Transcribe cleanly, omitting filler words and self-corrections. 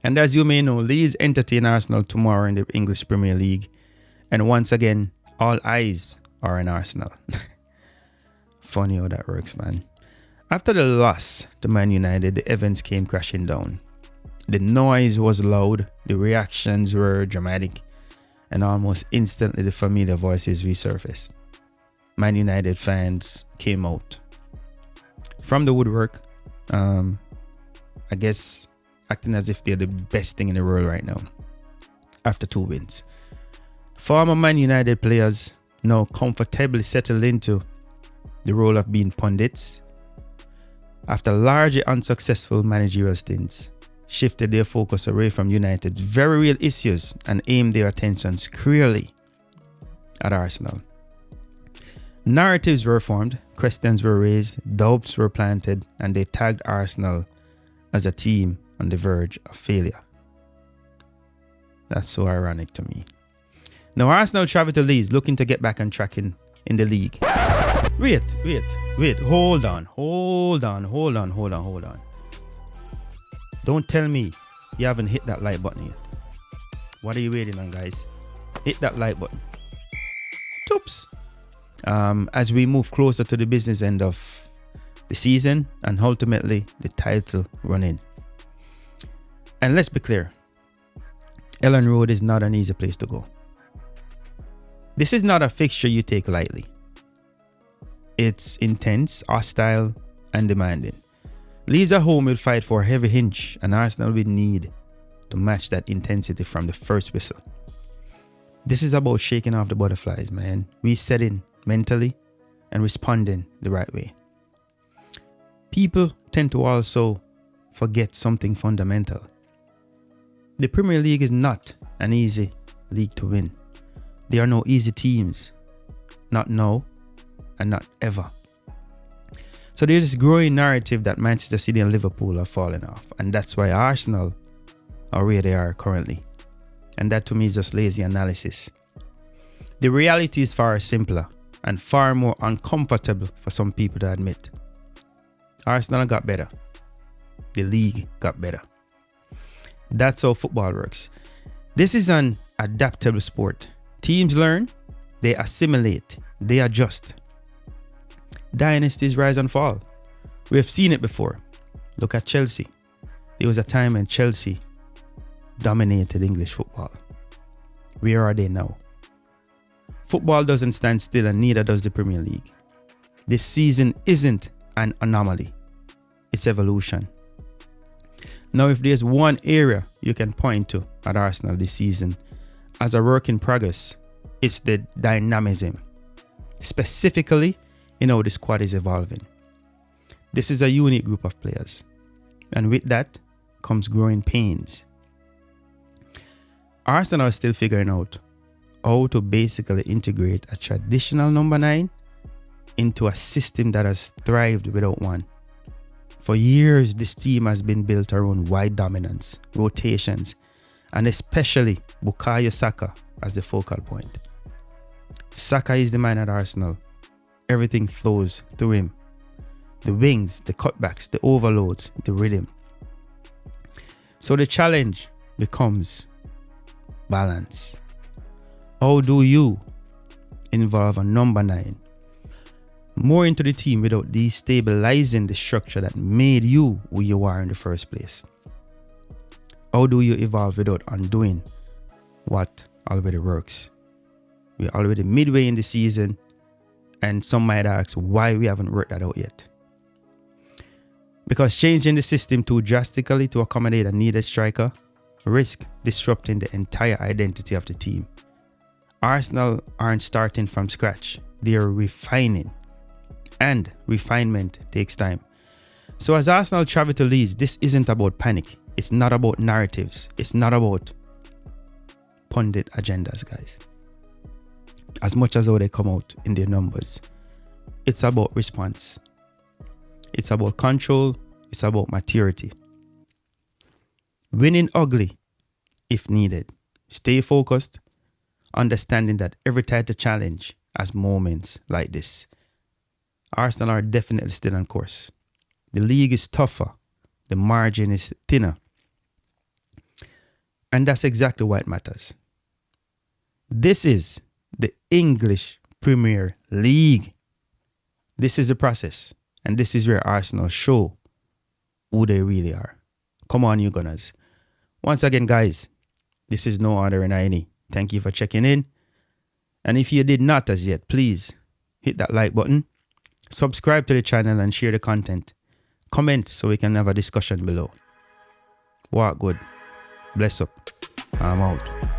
And as you may know, Leeds entertain Arsenal tomorrow in the English Premier League. And once again, all eyes are on Arsenal. Funny how that works, man. After the loss to Man United, the events came crashing down. The noise was loud, the reactions were dramatic, and almost instantly the familiar voices resurfaced. Man United fans came out from the woodwork, I guess acting as if they're the best thing in the world right now after 2 wins. Former Man United players now comfortably settled into the role of being pundits after largely unsuccessful managerial stints, shifted their focus away from United's very real issues and aimed their attention squarely at Arsenal. Narratives were formed, questions were raised, doubts were planted, and they tagged Arsenal as a team on the verge of failure. That's so ironic to me. Now Arsenal travel to Leeds looking to get back on track in the league. Wait. Hold on. Don't tell me you haven't hit that like button yet. What are you waiting on, guys? Hit that like button. Toops. As we move closer to the business end of the season and ultimately the title run in. And let's be clear, Elland Road is not an easy place to go. This is not a fixture you take lightly. It's intense, hostile, and demanding. Leeds at home will fight for every inch, and Arsenal will need to match that intensity from the first whistle. This is about shaking off the butterflies, man. Resetting mentally and responding the right way. People tend to also forget something fundamental. The Premier League is not an easy league to win. There are no easy teams. Not now and not ever. So there's this growing narrative that Manchester City and Liverpool are falling off. And that's why Arsenal are where they are currently. And that to me is just lazy analysis. The reality is far simpler and far more uncomfortable for some people to admit. Arsenal got better. The league got better. That's how football works. This is an adaptable sport. Teams learn, they assimilate, they adjust. Dynasties rise and fall. We have seen it before. Look at Chelsea. There was a time when Chelsea dominated English football. Where are they now? Football doesn't stand still, and neither does the Premier League. This season isn't an anomaly. It's evolution. Now, if there's one area you can point to at Arsenal this season as a work in progress, it's the dynamism. Specifically, in how the squad is evolving. This is a unique group of players. And with that comes growing pains. Arsenal is still figuring out how to basically integrate a traditional number 9 into a system that has thrived without one. For years, this team has been built around wide dominance, rotations, and especially Bukayo Saka as the focal point. Saka is the man at Arsenal. Everything flows through him. The wings, the cutbacks, the overloads, the rhythm. So the challenge becomes balance. How do you involve a number 9 more into the team without destabilizing the structure that made you who you are in the first place? How do you evolve without undoing what already works? We're already midway in the season, and some might ask why we haven't worked that out yet. Because changing the system too drastically to accommodate a needed striker risk disrupting the entire identity of the team. Arsenal aren't starting from scratch. They're refining. And refinement takes time. So as Arsenal travel to Leeds, this isn't about panic. It's not about narratives. It's not about pundit agendas, guys. As much as how they come out in their numbers. It's about response. It's about control. It's about maturity. Winning ugly, if needed. Stay focused, understanding that every title challenge has moments like this. Arsenal are definitely still on course. The league is tougher. The margin is thinner. And that's exactly why it matters. This is the English Premier League. This is the process. And this is where Arsenal show who they really are. Come on, you Gunners. Once again, guys, this is no other than any. Thank you for checking in. And if you did not as yet, please hit that like button, subscribe to the channel and share the content. Comment so we can have a discussion below. Walk good. Bless up. I'm out.